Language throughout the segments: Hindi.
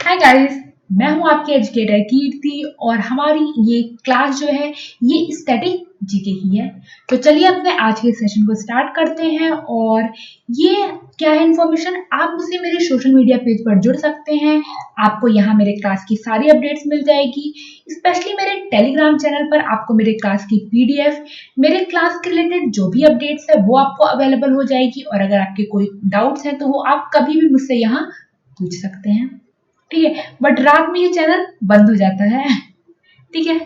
हाय गाइस, मैं हूं आपके एजुकेटर कीर्ति और हमारी ये क्लास जो है ये स्टैटिक जीके की है। तो चलिए अपने आज के सेशन को स्टार्ट करते हैं। और ये क्या है इन्फॉर्मेशन, आप मुझसे मेरे सोशल मीडिया पेज पर जुड़ सकते हैं। आपको यहाँ मेरे क्लास की सारी अपडेट्स मिल जाएगी। स्पेशली मेरे टेलीग्राम चैनल पर आपको मेरे क्लास की पीडीएफ, मेरे क्लास के रिलेटेड जो भी अपडेट्स है वो आपको अवेलेबल हो जाएगी। और अगर आपके कोई डाउट्स हैं तो वो आप कभी भी मुझसे यहाँ पूछ सकते हैं, ठीक है। बट रात में ये चैनल बंद हो जाता है, ठीक है।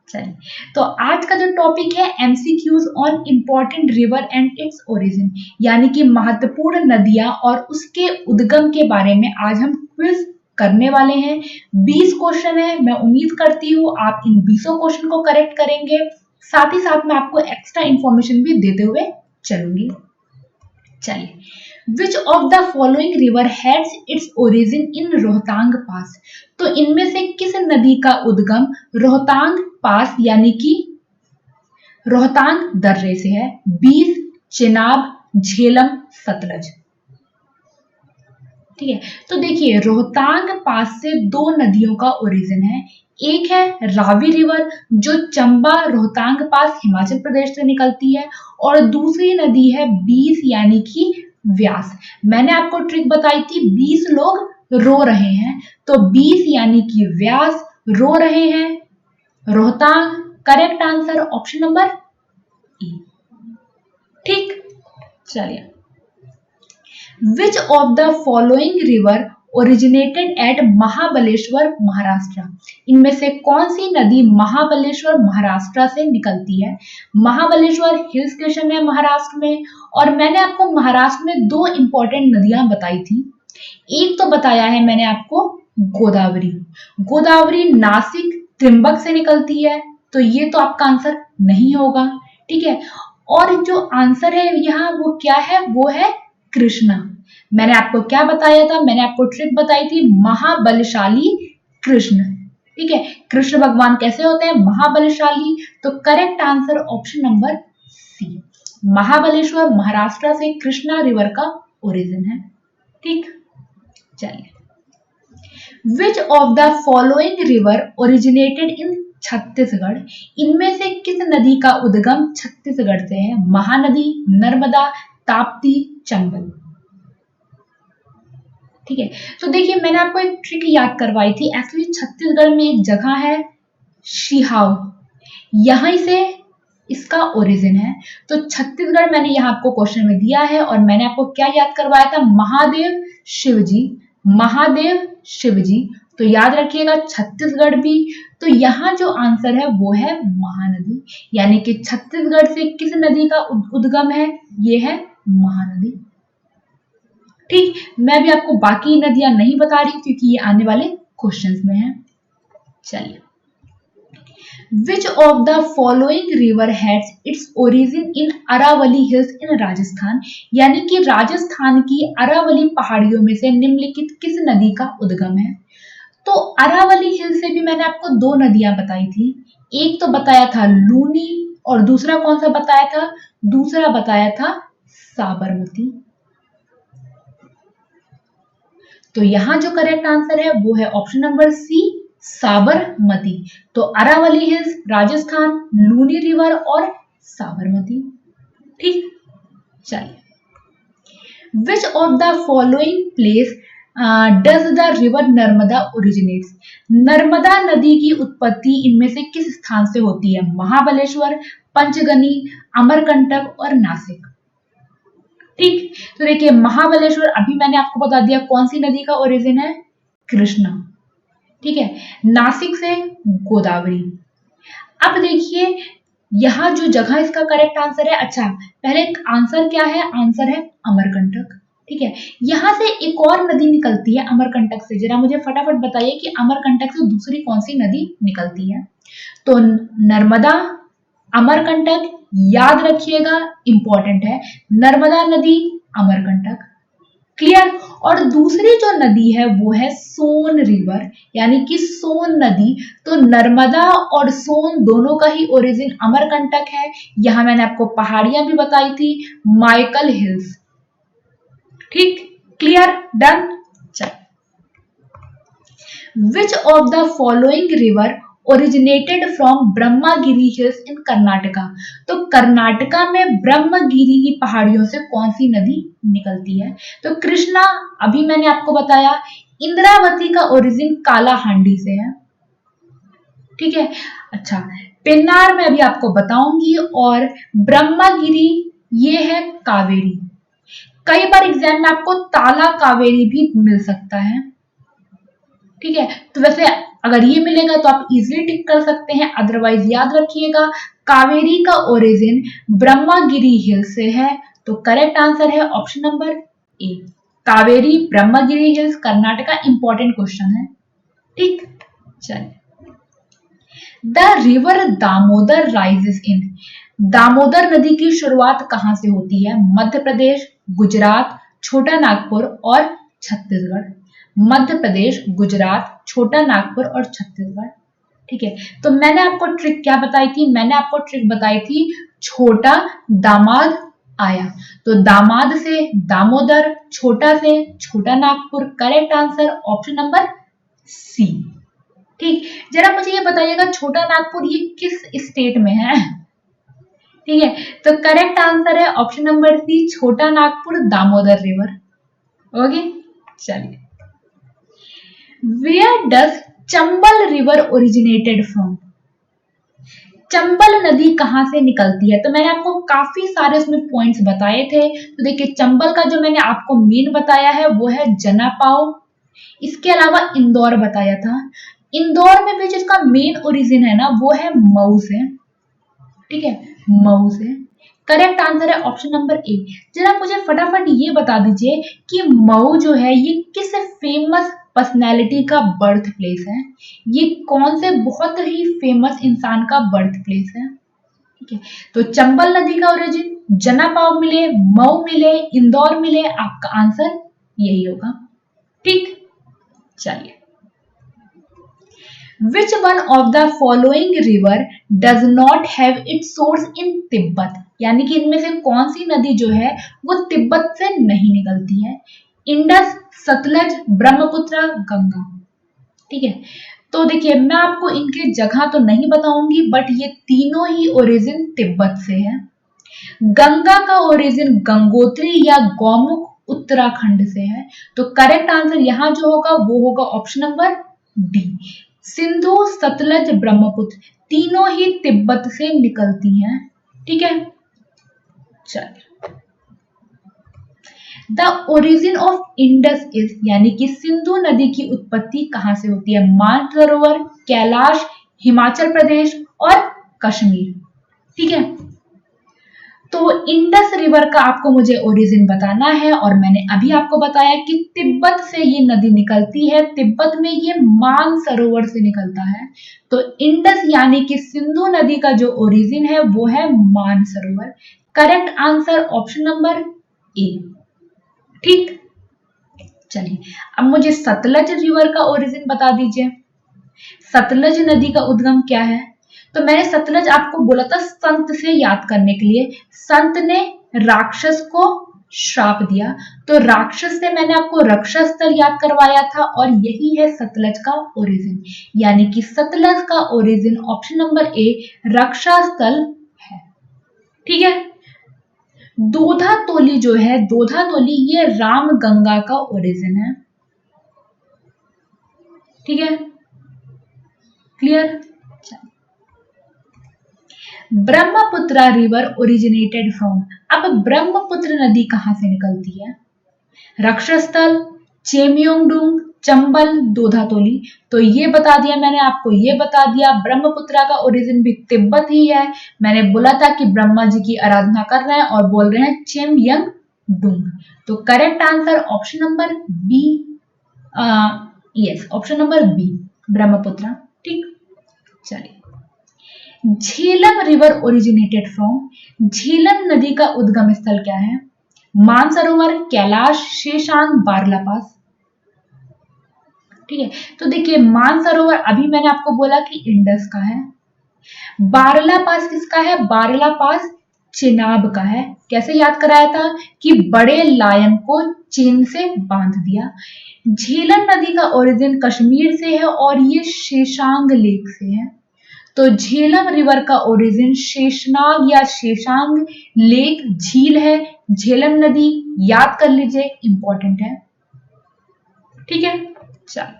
चलिए, तो आज का जो टॉपिक है MCQs on important river and its origin, यानी कि महत्वपूर्ण नदियां और उसके उद्गम के बारे में आज हम क्विज करने वाले हैं। 20 क्वेश्चन है। मैं उम्मीद करती हूँ आप इन 20 क्वेश्चन को करेक्ट करेंगे। साथ ही साथ मैं आपको एक्स्ट्रा इंफॉर्मेशन भी देते हुए चलूंगी। चलिए, which of the following river has its origin in Rohtang pass. तो इनमें से किस नदी का उद्गम रोहतांग पास यानी कि रोहतांग दर्रे से है? बीस, चेनाब, झेलम, सतलज। ठीक है, तो देखिए रोहतांग पास से दो नदियों का ओरिजिन है। एक है रावी रिवर जो चंबा रोहतांग पास हिमाचल प्रदेश से निकलती है, और दूसरी नदी है बीस यानी कि व्यास। मैंने आपको ट्रिक बताई थी, 20 लोग रो रहे हैं, तो 20 यानी कि व्यास रो रहे हैं Rohtang. Correct answer option number A. ठीक, चलिए, which of the following river originated at Mahabaleshwar Maharashtra. इनमें से कौन सी नदी महाबलेश्वर महाराष्ट्र से निकलती है? महाबलेश्वर हिल स्टेशन है महाराष्ट्र में, और मैंने आपको महाराष्ट्र में दो इंपॉर्टेंट नदियां बताई थी। एक तो बताया है मैंने आपको गोदावरी। गोदावरी नासिक त्रिंबक से निकलती है, तो ये तो आपका आंसर नहीं होगा, ठीक है। और जो आंसर है यहाँ वो क्या है? वो है कृष्णा। मैंने आपको क्या बताया था? मैंने आपको ट्रिक बताई थी, महाबलशाली कृष्ण, ठीक है। कृष्ण भगवान कैसे होते हैं? महाबलशाली। तो correct answer option number C, Mahabaleshwar Maharashtra से कृष्णा रिवर का ओरिजिन है, ठीक। चलिए, which of the following river originated in Chhattisgarh. इनमें से किस नदी का उद्गम छत्तीसगढ़ से है? महानदी, नर्मदा, ताप्ती, चंबल। ठीक है, तो देखिए मैंने आपको एक ट्रिक याद करवाई थी। एक्चुअली छत्तीसगढ़ में एक जगह है शिहाव, यहीं से इसका ओरिजिन है। तो छत्तीसगढ़ मैंने यहाँ आपको क्वेश्चन में दिया है, और मैंने आपको क्या याद करवाया था? महादेव शिवजी, महादेव शिवजी। तो याद रखिएगा छत्तीसगढ़ भी। तो यहाँ जो आंसर है वो है महानदी, यानी कि छत्तीसगढ़ से किस नदी का उद्गम है? ये है महानदी, ठीक। मैं भी आपको बाकी नदियां नहीं बता रही क्योंकि ये आने वाले क्वेश्चंस में है। चलिए, which of the following river has its origin in Aravali hills in Rajasthan, यानी कि राजस्थान की अरावली पहाड़ियों में से निम्नलिखित किस नदी का उद्गम है? तो अरावली हिल से भी मैंने आपको दो नदियां बताई थी। एक तो बताया था लूनी, और दूसरा कौन सा बताया था? दूसरा बताया था साबरमती। तो यहां जो करेक्ट आंसर है वो है ऑप्शन नंबर सी, साबरमती। तो अरावली हिल्स राजस्थान, लूनी रिवर और साबरमती, ठीक। चलिए, which of the following place does the river Narmada originates. Narmada नदी की उत्पत्ति इनमें से किस स्थान से होती है? महाबलेश्वर, पंचगनी, अमरकंटक और नासिक, ठीक। तो देखिए महाबलेश्वर अभी मैंने आपको बता दिया कौन सी नदी का ओरिजिन है? कृष्णा, ठीक है। नासिक से गोदावरी। अब देखिए यहाँ जो जगह इसका करेक्ट आंसर है, अच्छा पहले आंसर क्या है? आंसर है अमरकंटक, ठीक है। यहां से एक और नदी निकलती है अमरकंटक से। जरा मुझे फटाफट बताइए कि अमरकंटक से दूसरी कौन सी नदी निकलती है? तो नर्मदा, अमरकंटक, याद रखिएगा इंपॉर्टेंट है, नर्मदा नदी, अमरकंटक, क्लियर। और दूसरी जो नदी है वो है सोन रिवर, यानी कि सोन नदी। तो नर्मदा और सोन दोनों का ही ओरिजिन अमरकंटक है। यहां मैंने आपको पहाड़ियां भी बताई थी, माइकल हिल्स, ठीक, क्लियर, डन। चल, which of the following river originated from Brahmagiri hills in Karnataka. तो कर्नाटका में ब्रह्मगिरी की पहाड़ियों से कौन सी नदी निकलती है? तो कृष्णा अभी मैंने आपको बताया। इंद्रावती का ओरिजिन कालाहांडी से है, ठीक है। अच्छा, पेन्नार में अभी आपको बताऊंगी, और ब्रह्मगिरी ये है कावेरी। कई बार एग्जाम में आपको ताला कावेरी भी मिल सकता है, ठीक है। तो वैसे अगर ये मिलेगा तो आप इजीली टिक कर सकते हैं, अदरवाइज याद रखिएगा कावेरी का ओरिजिन ब्रह्मगिरी हिल से है। तो करेक्ट आंसर है ऑप्शन नंबर ए, Kaveri Brahmagiri hills, Karnataka. Important question है, ठीक। चलिए, the river Damodar rises in. Damodar नदी की शुरुआत कहां से होती है? मध्य प्रदेश, गुजरात, छोटा नागपुर और छत्तीसगढ़। मध्य प्रदेश, गुजरात, छोटा नागपुर और छत्तीसगढ़, ठीक है। तो मैंने आपको ट्रिक क्या बताई थी? मैंने आपको ट्रिक बताई थी छोटा दामाद आया। तो दामाद से दामोदर, छोटा से Chota Nagpur. Correct answer option number C, ठीक। जरा मुझे ये बताइएगा छोटा नागपुर ये किस स्टेट में है? ठीक है, तो करेक्ट आंसर है option number C, Chota Nagpur Damodar river. Okay, चलिए, where does Chambal river originated from. Chambal नदी कहां से निकलती है? तो मैंने आपको काफी सारे उसमें पॉइंट्स बताए थे। तो देखिए, चंबल का जो मैंने आपको मेन बताया है वो है जनापाव। इसके अलावा इंदौर बताया था। इंदौर में भी जिसका मेन ओरिजिन है ना वो है मऊ से, ठीक है, मऊ से। करेक्ट आंसर है ऑप्शन नंबर ए। जरा मुझे फटाफट ये बता दीजिए कि मऊ जो है ये किस फेमस पर्सनैलिटी का बर्थ प्लेस है? ये कौन से बहुत ही फेमस इंसान का बर्थ प्लेस है? ठीक है, तो चंबल नदी का ओरिजिन जनापाव मिले, मऊ मिले, इंदौर मिले, आपका आंसर यही होगा, ठीक। चलिए, which one of the following river does not have it's source इन तिब्बत। यानी कि इनमें से कौन सी नदी जो है वो तिब्बत से नहीं निकलती है? इंडस, सतलज, ब्रह्मपुत्र, गंगा, ठीक है। तो देखिए, मैं आपको इनके जगह तो नहीं बताऊंगी, बट ये तीनों ही ओरिजिन तिब्बत से है। गंगा का ओरिजिन गंगोत्री या गौमुख उत्तराखंड से है। तो करेक्ट आंसर यहां जो होगा वो होगा option number D, Sindhu, Sutlej, Brahmaputra, तीनों ही तिब्बत से निकलती हैं, ठीक है। चलिए, the origin of Indus is, यानी कि सिंधु नदी की उत्पत्ति कहां से होती है? मानसरोवर, कैलाश, हिमाचल प्रदेश और कश्मीर, ठीक है। तो इंडस रिवर का आपको मुझे ओरिजिन बताना है, और मैंने अभी आपको बताया कि तिब्बत से ये नदी निकलती है। तिब्बत में ये मानसरोवर से निकलता है। तो इंडस यानी कि सिंधु नदी का जो ओरिजिन है वो है Mansarovar. Correct answer option number A, ठीक। चलिए, अब मुझे सतलज रिवर का ओरिजिन बता दीजिए। सतलज नदी का उद्गम क्या है? तो मैंने सतलज आपको बोला था संत से याद करने के लिए। संत ने राक्षस को श्राप दिया, तो राक्षस से मैंने आपको रक्षा स्थल याद करवाया था, और यही है सतलज का ओरिजिन। यानी कि सतलज का ओरिजिन ऑप्शन नंबर ए, रक्षा स्थल है, ठीक है। दोधा तोली जो है, दोधा तोली ये राम गंगा का ओरिजिन है, ठीक है, clear. Brahmaputra river originated from. अब ब्रह्मपुत्र नदी कहां से निकलती है? रक्षस्थल, चेमियोंगडुंग, चंबल, दोधातोली। तो ये बता दिया मैंने आपको, ये बता दिया ब्रह्मपुत्र का ओरिजिन भी तिब्बत ही है। मैंने बोला था कि ब्रह्मा जी की आराधना कर रहे हैं और बोल रहे हैं चेमयंगडुंग। तो correct answer option number B, yes, option number B, Brahmaputra, ठीक। चलिए, Jhelum river originated from. Jhelum नदी का उद्गम स्थल क्या है? मानसरोवर, कैलाश, शेषांग, बारलापास, ठीक है। तो देखिए, मानसरोवर अभी मैंने आपको बोला कि इंडस का है। बारलापास किसका है? बारलापास चेनाब का है। कैसे याद कराया था कि बड़े लायन को चेन से बांध दिया। झेलम नदी का ओरिजिन कश्मीर से है और ये शेषांग लेक से है। तो झेलम रिवर का ओरिजिन शेषनाग या शेषांग लेक झील है। झेलम नदी याद कर लीजिए, इंपॉर्टेंट है। ठीक है, चलो।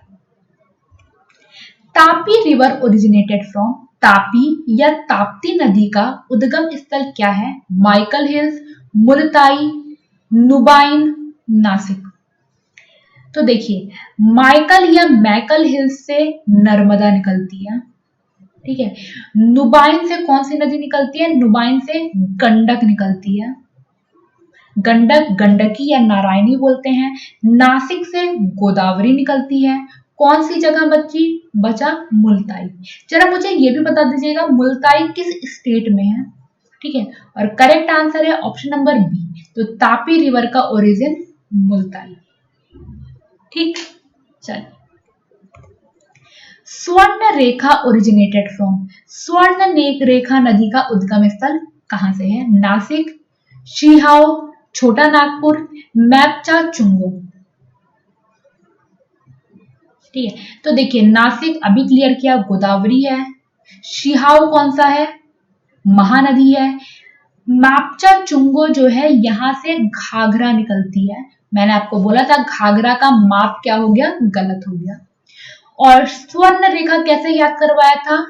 Tapi river originated from, Tapi या ताप्ती नदी का उद्गम स्थल क्या है? माइकल हिल्स, मुलताई, नुबाइन, नासिक। तो देखिए, माइकल या मैकल हिल्स से नर्मदा निकलती है। ठीक है, नुबाइन से कौन सी नदी निकलती है? नुबाइन से गंडक निकलती है। गंडक, गंडकी या नारायणी बोलते हैं। नासिक से गोदावरी निकलती है। कौन सी जगह बचा? मुल्ताई। जरा मुझे ये भी बता दीजिएगा, मुल्ताई किस स्टेट में है? ठीक है, और करेक्ट आंसर है ऑप्शन नंबर बी। तो तापी रिवर का ओरिजिन मुल्ताई। ठीक, चलिए। स्वर्ण रेखा ओरिजिनेटेड फ्रॉम, स्वर्ण रेखा नदी का उद्गम स्थल कहां से है? नासिक, शिहाओ, छोटा नागपुर, मैपचा चुंगो। ठीक है, तो देखिए, नासिक अभी क्लियर किया, गोदावरी है। शिहाओ कौन सा है? महानदी है। मैपचा चुंगो जो है, यहां से घाघरा निकलती है। मैंने आपको बोला था घाघरा का माप क्या हो गया? गलत हो गया। और स्वर्ण रेखा कैसे याद करवाया था?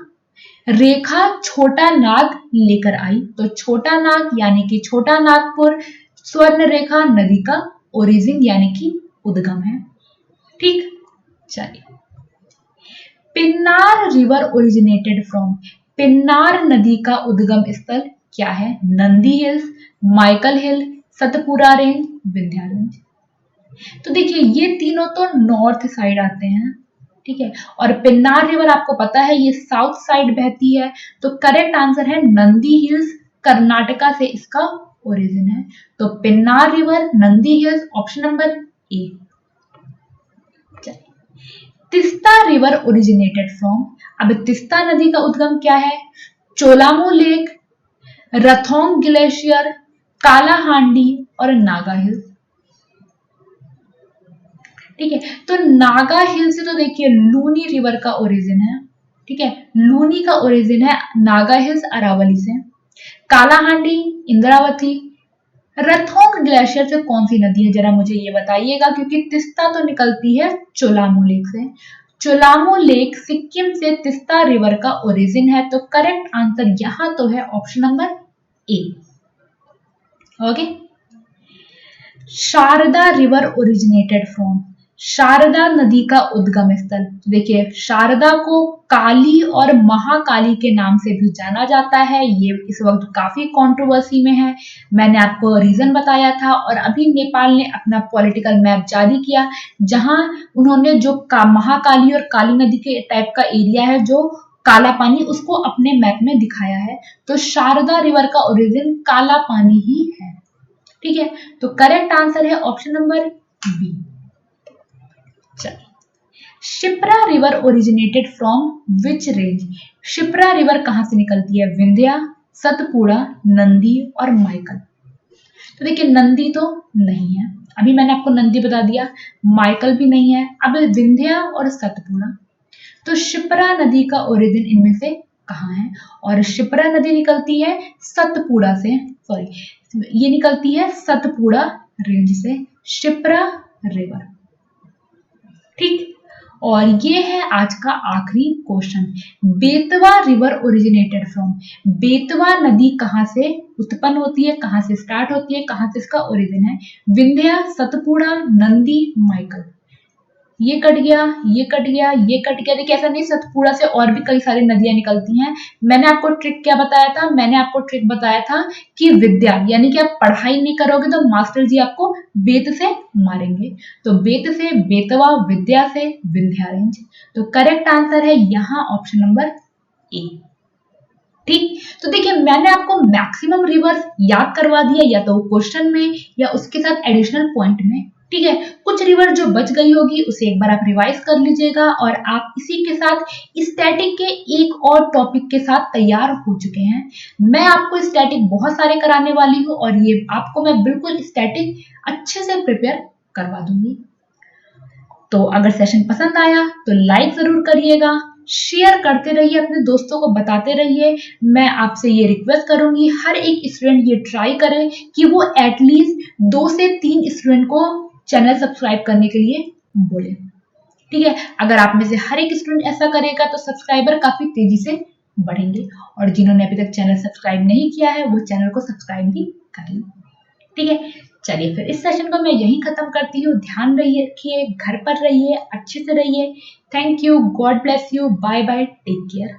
रेखा छोटा नाग लेकर आई, तो छोटा नाग यानी कि छोटा नागपुर स्वर्ण रेखा नदी का ओरिजिन यानी कि उद्गम है। ठीक, चलिए। Pinnar river originated from, Pinnar नदी का उद्गम स्थल क्या है? नंदी हिल्स, माइकल हिल, सतपुरा रेंज, विंध्या रेंज। तो देखिए, ये तीनों तो नॉर्थ साइड आते हैं। ठीक है, और पिन्नार रिवर आपको पता है ये साउथ साइड बहती है। तो करेक्ट आंसर है नंदी हिल्स, कर्नाटका से इसका ओरिजिन है। तो Pennar river, Nandi hills, option number A. Teesta river originated from, अब तिस्ता नदी का उद्गम क्या है? चोलामो लेक, रथोंग ग्लेशियर, कालाहांडी और नागा हिल्स। ठीक है, तो नागा हिल से तो देखिए लूनी रिवर का ओरिजिन है। ठीक है, लूनी का ओरिजिन है नागा हिल्स अरावली से। कालाहांडी, इंद्रावती। रथोंग ग्लेशियर से कौन सी नदी है, जरा मुझे ये बताइएगा, क्योंकि तिस्ता तो निकलती है चोलामो लेक से। चोलामो लेक सिक्किम से तिस्ता रिवर का ओरिजिन है। तो करेक्ट आंसर यहां तो है option number A. Okay. Sharda river originated from, Sharda नदी का उद्गम स्थल। देखिए, शारदा को काली और महाकाली के नाम से भी जाना जाता है। ये इस वक्त काफी कंट्रोवर्सी में है। मैंने आपको रीजन बताया था। और अभी नेपाल ने अपना पॉलिटिकल मैप जारी किया, जहां उन्होंने जो महाकाली और काली नदी के टाइप का एरिया है, जो काला पानी, उसको अपने मैप में दिखाया है। तो शारदा रिवर का ओरिजिन काला पानी ही है। ठीक है, तो करेक्ट आंसर है ऑप्शन नंबर बी। चलिए। Shipra river originated from which range, Shipra river कहां से निकलती है? विंध्या, सतपुड़ा, नंदी और माइकल। तो देखिए, नंदी तो नहीं है, अभी मैंने आपको नंदी बता दिया। माइकल भी नहीं है, अब विंध्या और सतपुड़ा। तो शिप्रा नदी का ओरिजिन इनमें से कहां है? और शिप्रा नदी निकलती है सतपुड़ा से, सॉरी, ये निकलती है सतपुड़ा रेंज से, शिप्रा रिवर। ठीक, और ये है आज का आखिरी question. Betwa river originated from, Betwa नदी कहां से उत्पन्न होती है, कहां से स्टार्ट होती है, कहां से इसका ओरिजिन है? विंध्या, सतपुड़ा, नंदी, माइकल। ये कट गया, ये कट गया, ये कट गया। देखिए, ऐसा नहीं, सतपुड़ा से और भी कई सारी नदियां निकलती हैं। मैंने आपको ट्रिक क्या बताया था? मैंने आपको ट्रिक बताया था कि विद्या, यानी कि आप पढ़ाई नहीं करोगे तो मास्टर जी आपको बेत से मारेंगे। तो बेत से बेतवा, विद्या से विंध्या रेंज। तो करेक्ट आंसर है यहाँ ऑप्शन नंबर ए। ठीक, तो देखिए, मैंने आपको मैक्सिमम रिवर्स याद करवा दिया, या तो क्वेश्चन में या उसके साथ एडिशनल पॉइंट में। ठीक है, कुछ रिवर जो बच गई होगी उसे एक बार आप रिवाइज कर लीजिएगा और आप इसी के साथ स्टैटिक के एक और टॉपिक के साथ तैयार हो चुके हैं। मैं आपको स्टैटिक बहुत सारे कराने वाली हूँ और ये आपको मैं बिल्कुल स्टैटिक अच्छे से प्रिपेयर करवा दूंगी। तो अगर सेशन पसंद आया तो लाइक जरूर करिएगा, शेयर करते रहिए, अपने दोस्तों को बताते रहिए। मैं आपसे ये रिक्वेस्ट करूंगी हर एक स्टूडेंट ये ट्राई करे कि वो एटलीस्ट 2 से 3 स्टूडेंट को चैनल सब्सक्राइब करने के लिए बोले। ठीक है, अगर आप में से हर एक स्टूडेंट ऐसा करेगा तो सब्सक्राइबर काफी तेजी से बढ़ेंगे और जिन्होंने अभी तक चैनल सब्सक्राइब नहीं किया है वो चैनल को सब्सक्राइब भी कर लें। ठीक है, चलिए फिर इस सेशन को मैं यही खत्म करती हूँ। ध्यान रखिए, घर पर रहिए, अच्छे से रहिए। Thank you, God bless you, bye bye, take care.